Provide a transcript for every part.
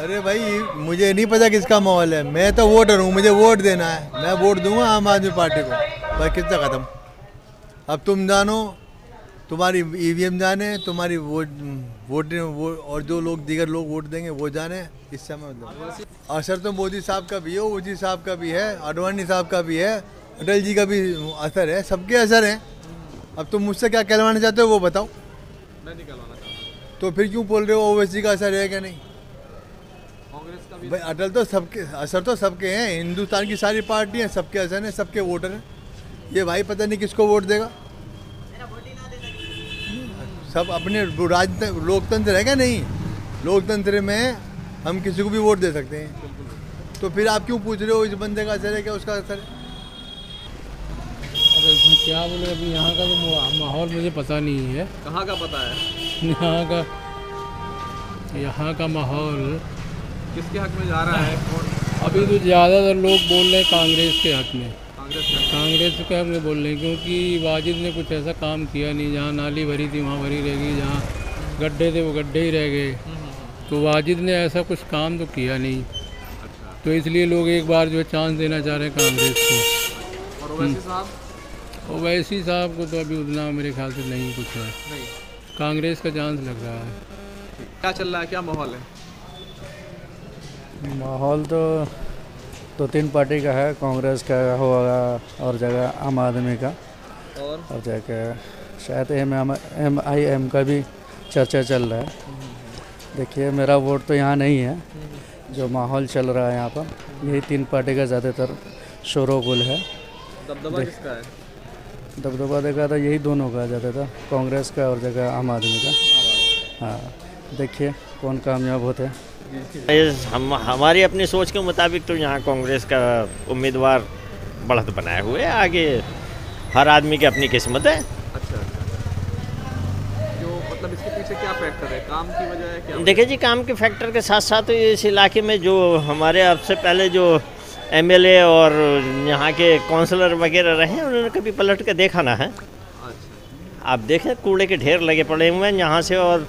अरे भाई मुझे नहीं पता किसका माहौल है, मैं तो वोटर हूँ, मुझे वोट देना है, मैं वोट दूंगा आम आदमी पार्टी को। भाई कितना खत्म। अब तुम जानो, तुम्हारी ईवीएम जाने, तुम्हारी वोट और जो लोग दीगर लोग वोट देंगे वो जाने, इससे मतलब असर तो मोदी साहब का भी है, ओजी साहब का भी है, आडवाणी साहब का भी है, अटल जी का भी असर है, सबके असर है। अब तुम मुझसे क्या कहलवाना चाहते हो वो बताओ। मैं नहीं कहलाना चाहता। तो फिर क्यों बोल रहे हो ओवैसी का असर है क्या नहीं? कांग्रेस का भी भाई अटल तो सबके असर तो सबके हैं, हिंदुस्तान की सारी पार्टियां सबके असर हैं, सबके वोटर हैं। ये भाई पता नहीं किसको वोट देगा। सब अपने लोकतंत्र है क्या? नहीं, लोकतंत्र में हम किसी को भी वोट दे सकते हैं। तो फिर आप क्यों पूछ रहे हो इस बंदे का असर है क्या उसका असर है? अब इसमें क्या बोले, अभी यहाँ का तो माहौल मुझे पता नहीं है। कहाँ का पता है? यहाँ का माहौल किसके हक में जा रहा है? कौन? अभी तो ज़्यादातर लोग बोल रहे हैं कांग्रेस के हक में, कांग्रेस के हक में बोल रहे हैं, क्योंकि वाजिद ने कुछ ऐसा काम किया नहीं। जहाँ नाली भरी थी वहाँ भरी रह गई, जहाँ गड्ढे थे वो गड्ढे ही रह गए। तो वाजिद ने ऐसा कुछ काम तो किया नहीं। अच्छा। तो इसलिए लोग एक बार जो है चांस देना चाह रहे हैं कांग्रेस को। और ओवैसी साहब? ओवैसी साहब को तो अभी उतना मेरे ख्याल से नहीं कुछ है, नहीं। कांग्रेस का चांस लग रहा है। क्या चल रहा है, क्या माहौल है? माहौल तो दो तीन पार्टी का है, कांग्रेस का होगा और जगह आम आदमी का, और जगह शायद MIM का भी चर्चा चल रहा है। देखिए मेरा वोट तो यहाँ नहीं है, जो माहौल चल रहा है यहाँ पर यही तीन पार्टी का ज़्यादातर शोरगुल है। दबदबा किसका है? दबदबा देखा था यही दोनों का ज़्यादातर, कांग्रेस का और जगह आम आदमी का। हाँ, देखिए कौन कामयाब होते हैं। हमारी अपनी सोच के मुताबिक तो यहाँ कांग्रेस का उम्मीदवार बढ़त बनाए हुए है, आगे हर आदमी की अपनी किस्मत है। अच्छा। जो मतलब इसके पीछे क्या फैक्टर है? काम की वजह है क्या? देखिए जी, काम के फैक्टर के साथ साथ तो इस इलाके में जो हमारे अब से पहले जो MLA और यहाँ के काउंसलर वगैरह रहे हैं, उन्होंने कभी पलट के देखा ना है। अच्छा। आप देखें कूड़े के ढेर लगे पड़े हुए हैं यहाँ से, और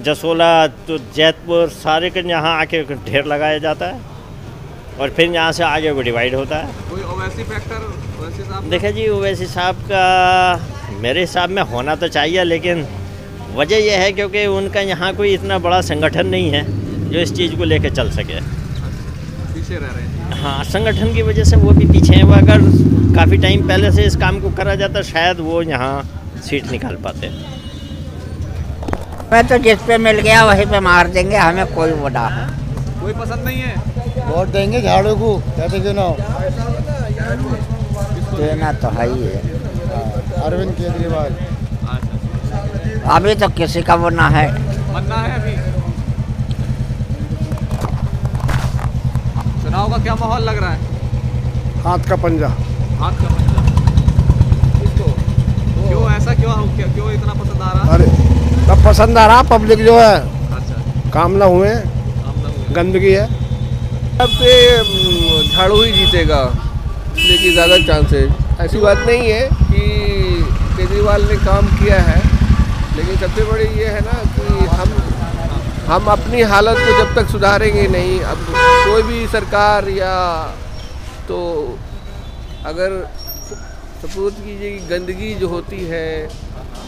जसोला तो जैतपुर सारे के यहाँ आके ढेर लगाया जाता है, और फिर यहाँ से आगे वो डिवाइड होता है। कोई ओवैसी फैक्टर ओवैसी साहब? देखिए जी, ओवैसी साहब का मेरे हिसाब में होना तो चाहिए, लेकिन वजह यह है क्योंकि उनका यहाँ कोई इतना बड़ा संगठन नहीं है जो इस चीज़ को लेकर चल सके। पीछे रह रहे हैं? हाँ, संगठन की वजह से वो भी पीछे हैं। वो अगर काफ़ी टाइम पहले से इस काम को करा जाता शायद वो यहाँ सीट निकाल पाते। मैं तो जिस पे मिल गया वहीं पे मार देंगे, हमें कोई वोटा है। कोई पसंद नहीं है? वोट देंगे झाड़ू को, कहते चुनाव देना तो है ही है। अरविंद केजरीवाल। अभी तो किसी का वो ना है। बनना है अभी। चुनाव का क्या माहौल लग रहा है? हाथ का पंजा। हाथ का पंजा किसको? क्यों ऐसा क्यों इतना पसंद आ रहा? अरे तब पसंद आ रहा, पब्लिक जो है अच्छा। काम ना हुए, गंदगी है। अब से झाड़ू ही जीतेगा, लेकिन ज़्यादा चांसेस। ऐसी बात नहीं है कि केजरीवाल ने काम किया है, लेकिन सबसे बड़ी ये है ना कि हम अपनी हालत को जब तक सुधारेंगे नहीं, अब कोई भी सरकार या तो अगर सपोज कीजिए कि गंदगी जो होती है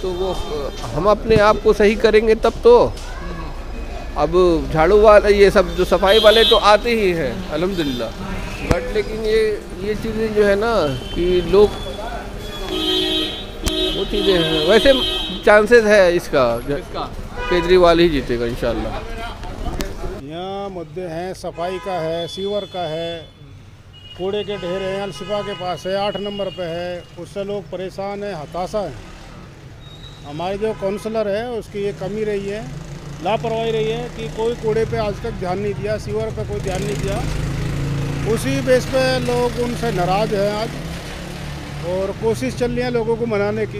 तो वो हम अपने आप को सही करेंगे तब तो। अब झाड़ू वाले ये सब जो सफाई वाले तो आते ही हैं अल्हम्दुलिल्लाह, बट लेकिन ये चीज़ें जो है ना कि लोग वो चीज़ें हैं। वैसे चांसेस है इसका केजरीवाल ही जीतेगा इंशाल्लाह। यहाँ मुद्दे हैं, सफाई का है, सीवर का है, कूड़े के ढेर हैं, अलशिफा के पास है, 8 नंबर पे है, उससे लोग परेशान हैं, हताशा है। हमारे जो काउंसलर है उसकी ये कमी रही है, लापरवाही रही है कि कोई कूड़े पे आज तक ध्यान नहीं दिया, सीवर पे कोई ध्यान नहीं दिया। उसी बेस पे लोग उनसे नाराज़ हैं आज, और कोशिश चल रही है लोगों को मनाने की।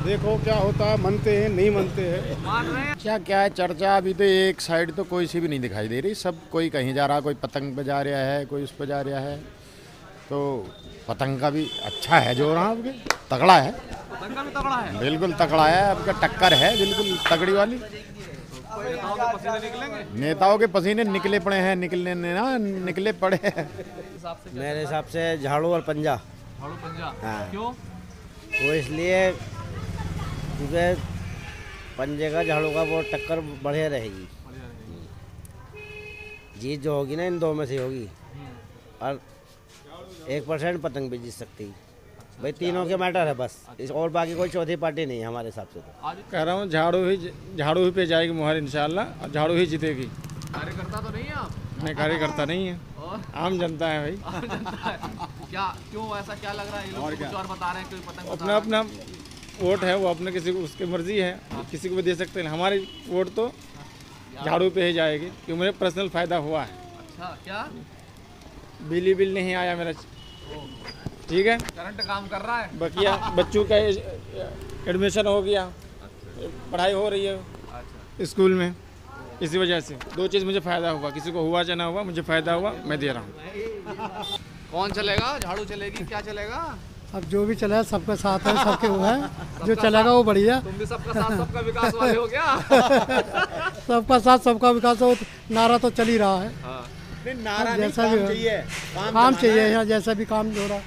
देखो क्या होता है, मनते हैं नहीं मनते हैं। क्या है चर्चा, अभी तो एक साइड तो कोई सी भी नहीं दिखाई दे रही, सब कोई कहीं जा रहा, कोई पतंग पे जा रहा है, कोई उस पे जा रहा है। तो पतंग का भी अच्छा है जो रहा आपके, तगड़ा है, पतंग का भी तगड़ा है, बिल्कुल तगड़ा है, आपका टक्कर है बिल्कुल तगड़ी वाली। नेताओं के पसीने निकलेंगे? नेताओं के पसीने निकले पड़े हैं, निकले पड़े हैं। मेरे हिसाब से झाड़ू और पंजा। झाड़ू पंजा? हाँ। क्यों? वो इसलिए क्योंकि पंजे का झाड़ू का वो टक्कर बढ़िया रहेगी। जीत जो होगी ना इन दो में से होगी, और 1% पतंग भी जीत सकती। भाई तीनों के मैटर है बस, और बाकी कोई चौथी पार्टी नहीं है हमारे हिसाब से। तो कह रहा हूँ झाड़ू ही पे जाएगी मुहर इंशाल्लाह, और झाड़ू ही जीतेगी। कार्यकर्ता तो नहीं है आप? नहीं, कार्यकर्ता नहीं है, आम जनता है भाई। आम जनता है। क्या क्यों ऐसा क्या लग रहा है? ये लोग कुछ और बता रहे हैं, कोई पतंग बता अपना अपना वोट है, वो अपने किसी को उसकी मर्जी है, किसी को भी दे सकते हैं। हमारी वोट तो झाड़ू पे ही जाएगी, क्योंकि मुझे पर्सनल फ़ायदा हुआ है। अच्छा, क्या? बिजली बिल नहीं आया मेरा, ठीक है, करंट काम कर रहा है। बकिया बच्चों का एडमिशन हो गया, पढ़ाई हो रही है स्कूल में, इसी वजह से 2 चीज़ मुझे फ़ायदा हुआ। किसी को हुआ चाहे ना हुआ, मुझे फ़ायदा हुआ, मैं दे रहा हूँ। कौन चलेगा? झाड़ू चलेगी? क्या चलेगा? अब जो भी चला है सबका साथ है, सबके वो है, जो चलेगा वो बढ़िया। तुम भी सबका साथ सबका विकास वाले हो क्या? सबका साथ सबका विकास हो, नारा तो चल ही रहा है। हाँ। नारा जैसा भी काम चाहिए यहाँ, जैसा भी काम हो रहा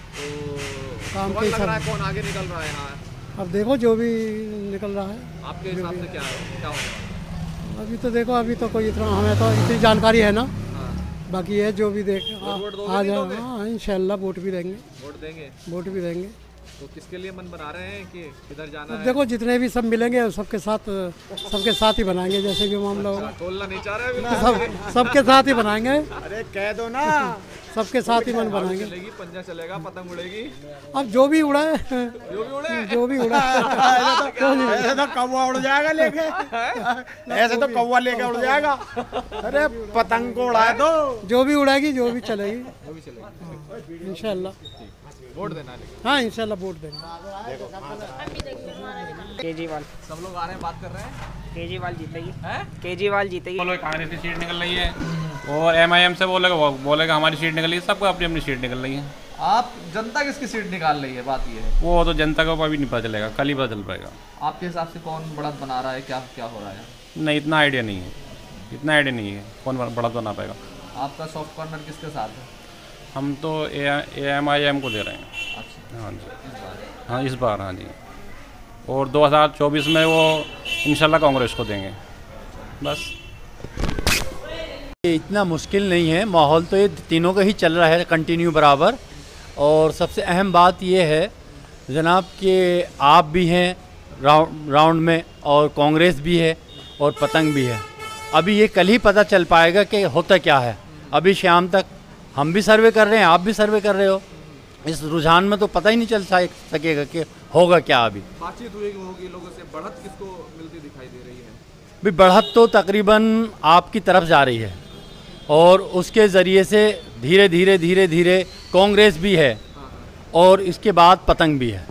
काम के लग रहा है कौन आगे निकल रहा है यहाँ? अब देखो जो भी निकल रहा है। आपके हिसाब से क्या होगा? अभी तो देखो, अभी तो कोई इतना हमें तो इतनी जानकारी है ना, बाकी है जो भी देख आ जाए। हाँ इंशाल्लाह वोट भी देंगे। वोट भी देंगे। तो किसके लिए मन बना रहे हैं कि किधर जाना है? देखो जितने भी सब मिलेंगे सबके साथ ही बनाएंगे, जैसे भी मामला होगा। बोलना नहीं चाह रहे? सबके साथ ही बनाएंगे। अरे कह दो ना, सबके साथ ही मन बनाएंगे। चलेगी, पंजा चलेगा, पतंग उड़ेगी। अब जो भी उड़ाए, जो भी उड़ाए। ऐसे तो कौवा उड़ जाएगा लेके, ऐसे तो कौवा लेके उड़ जाएगा। अरे पतंग को उड़ाए दो, जो भी उड़ाएगी, जो भी चलेगी इंशाल्लाह। वोट देना है? हाँ इंशाल्लाह वोट देंगे। केजरीवाल। सब लोग आ रहे हैं, बात कर रहे हैं। केजरीवाल जीतेगी। केजरीवाल जीतेगी। कांग्रेस की सीट निकल रही है, और MIM से बोलेगा हमारी सीट निकल रही है। सबको अपनी अपनी सीट निकल रही है। आप जनता किसकी सीट निकाल रही है? बात ये है। वो तो जनता को अभी नहीं पता चलेगा, कल ही पता चल पाएगा। आपके हिसाब से कौन बढ़त बना रहा है? क्या क्या हो रहा है? नहीं, इतना आइडिया नहीं है कौन बढ़त बना पाएगा। आपका सॉफ्ट कॉर्नर किसके साथ है? हम तो MIM को दे रहे हैं। अच्छा। हाँ जी, हाँ इस बार, हाँ जी। और 2024 में वो इंशाल्लाह कांग्रेस को देंगे बस। इतना मुश्किल नहीं है, माहौल तो ये तीनों का ही चल रहा है कंटिन्यू बराबर। और सबसे अहम बात ये है जनाब कि आप भी हैं राउंड में, और कांग्रेस भी है, और पतंग भी है। अभी ये कल ही पता चल पाएगा कि होता क्या है। अभी शाम तक हम भी सर्वे कर रहे हैं, आप भी सर्वे कर रहे हो। इस रुझान में तो पता ही नहीं चल सकेगा कि होगा क्या। अभी बातचीत होगी लोगों से, बढ़त किसको मिलती दिखाई दे रही है? भी बढ़त तो तकरीबन आपकी तरफ जा रही है, और उसके ज़रिए से धीरे धीरे कांग्रेस भी है, और इसके बाद पतंग भी है,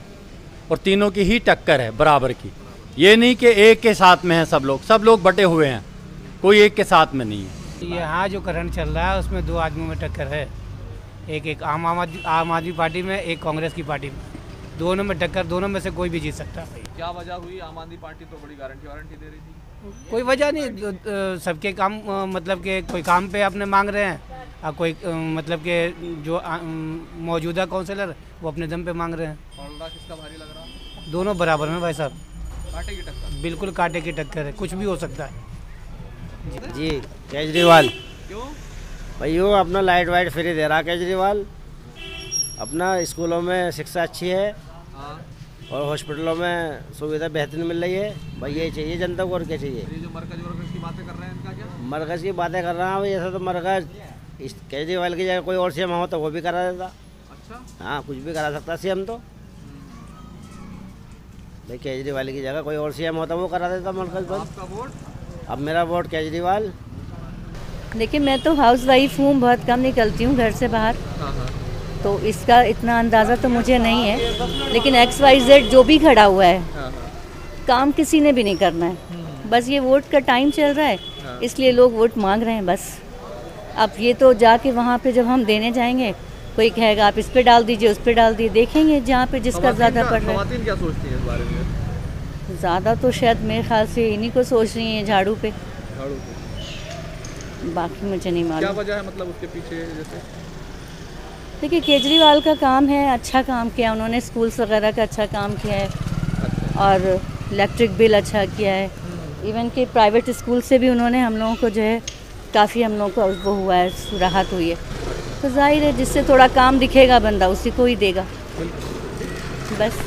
और तीनों की ही टक्कर है बराबर की। ये नहीं कि एक के साथ में है सब लोग बटे हुए हैं, कोई एक के साथ में नहीं है। यहाँ जो करंट चल रहा है उसमें 2 आदमियों में टक्कर है, एक आम आदमी पार्टी में, एक कांग्रेस की पार्टी में। दोनों में टक्कर, दोनों में से कोई भी जीत सकता है। क्या वजह हुई? आम आदमी पार्टी तो बड़ी गारंटी दे रही थी। कोई वजह नहीं, सबके काम मतलब के कोई काम पे अपने मांग रहे हैं, और कोई मतलब के जो मौजूदा काउंसिलर वो अपने दम पे मांग रहे हैं। पलड़ा किसका भारी लग रहा है? दोनों बराबर में भाई साहब, कांटे की टक्कर। बिल्कुल कांटे की टक्कर है, कुछ भी हो सकता है। जी केजरीवाल। क्यों? भाई वो अपना लाइट वाइट फ्री दे रहा केजरीवाल, अपना स्कूलों में शिक्षा अच्छी है, और हॉस्पिटलों में सुविधा बेहतरीन मिल रही है। भाई ये चाहिए जनता को, और क्या चाहिए? ये जो मरकज की बातें कर रहे हैं, इनका क्या? मरकज की बातें कर रहा हूँ, ऐसा तो मरकज इस केजरीवाल की जगह कोई और सीएम हो तो वो भी करा देता। अच्छा। हाँ, कुछ भी करा सकता सीएम तो। भाई केजरीवाल की जगह कोई और सीएम होता वो करा देता मरकज बस। आपका वोट? अब मेरा वोट केजरीवाल। देखिए मैं तो हाउस वाइफ हूँ, बहुत कम निकलती हूँ घर से बाहर, तो इसका इतना अंदाज़ा तो मुझे नहीं है। लेकिन XYZ जो भी खड़ा हुआ है, काम किसी ने भी नहीं करना है, बस ये वोट का टाइम चल रहा है, इसलिए लोग वोट मांग रहे हैं बस। अब ये तो जाके वहाँ पे जब हम देने जाएंगे, कोई कहेगा आप इस पे डाल दीजिए, उस पे डाल दीजिए, देखेंगे जहाँ पे जिसका ज़्यादा पड़ रहा है। ख़वातीन क्या सोचती हैं इस बारे में? ज़्यादा तो शायद मेरे ख्याल से इन्हीं को सोच रही हैं झाड़ू पे। झाड़ू को। बाकी मुझे नहीं क्या मालूम। वजह है मतलब उसके पीछे? जैसे देखिए केजरीवाल का काम है, अच्छा काम किया उन्होंने, स्कूल्स वगैरह का अच्छा काम किया है और इलेक्ट्रिक बिल अच्छा किया है। इवन कि प्राइवेट स्कूल से भी उन्होंने हम लोगों को जो है काफ़ी हम लोगों को वो हुआ है, राहत हुई है। तो जाहिर है जिससे थोड़ा काम दिखेगा बंदा उसी को ही देगा बस।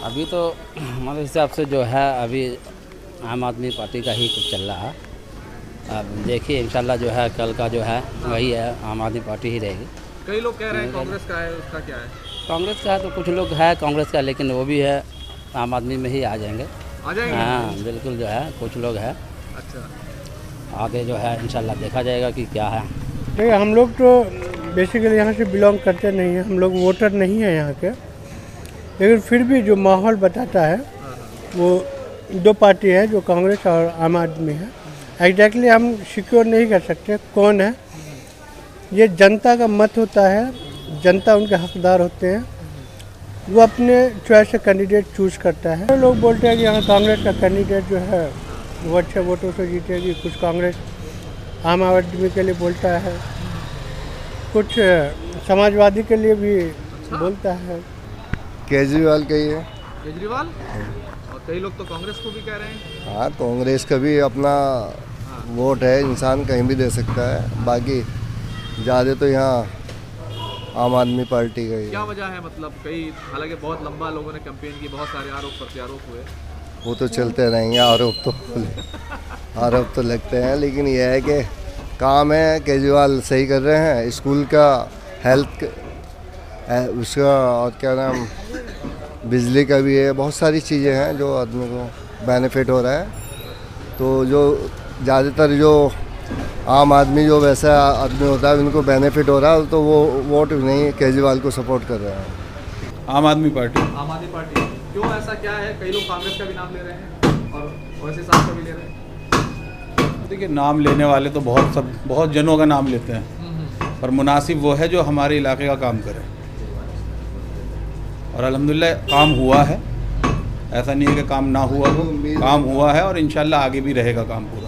अभी तो हमारे हिसाब से जो है अभी आम आदमी पार्टी का ही कुछ चल रहा है। अब देखिए इंशाल्लाह जो है कल का जो है वही है, आम आदमी पार्टी ही रहेगी। कई लोग कह रहे हैं कांग्रेस का है, उसका क्या है? कांग्रेस का है तो कुछ लोग है कांग्रेस का, लेकिन वो भी है आम आदमी में ही आ जाएंगे। हाँ बिल्कुल जो है कुछ लोग है। अच्छा, आगे जो है इंशाल्लाह देखा जाएगा कि क्या है। देखिए हम लोग तो बेसिकली यहाँ से बिलोंग करते नहीं हैं, हम लोग वोटर नहीं हैं यहाँ के, लेकिन फिर भी जो माहौल बताता है वो दो पार्टी है जो कांग्रेस और आम आदमी है। एग्जैक्टली हम सिक्योर नहीं कर सकते कौन है, ये जनता का मत होता है, जनता उनके हकदार होते हैं, वो अपने चॉइस से कैंडिडेट चूज़ करता है। लोग बोलते हैं कि यहाँ कांग्रेस का कैंडिडेट जो है वो अच्छे वोटों से जीतेगी, कुछ कांग्रेस आम आदमी के लिए बोलता है, कुछ समाजवादी के लिए भी बोलता है। केजरीवाल का ही है। केजरीवाल? और कई लोग तो कांग्रेस को भी कह रहे हैं। हाँ कांग्रेस का भी अपना वोट है, इंसान कहीं भी दे सकता है, बाकी ज़्यादा तो यहाँ आम आदमी पार्टी का ही। क्या वजह है मतलब? कई हालांकि बहुत लंबा लोगों ने कैंपेन की, बहुत सारे आरोप प्रत्यारोप हुए। वो तो चलते रहेंगे, आरोप तो लगते हैं, लेकिन यह है कि काम है केजरीवाल सही कर रहे हैं, स्कूल का, हेल्थ उसका और क्या नाम बिजली का भी है, बहुत सारी चीज़ें हैं जो आदमी को बेनिफिट हो रहा है। तो जो ज़्यादातर जो आम आदमी जो वैसा आदमी होता है उनको बेनिफिट हो रहा है, तो वो वोट नहीं केजरीवाल को सपोर्ट कर रहे हैं। आम आदमी पार्टी। आम आदमी पार्टी क्यों? ऐसा क्या है? कई लोग कांग्रेस का भी नाम ले रहे हैं और वैसे साहब का भी ले रहे हैं। देखिए नाम लेने वाले तो बहुत जनों का नाम लेते हैं, पर मुनासिब वो है जो हमारे इलाके का काम करे, और अल्हम्दुलिल्लाह काम हुआ है। ऐसा नहीं है कि काम ना हुआ हो, काम हुआ है और इंशाल्लाह आगे भी रहेगा काम पूरा।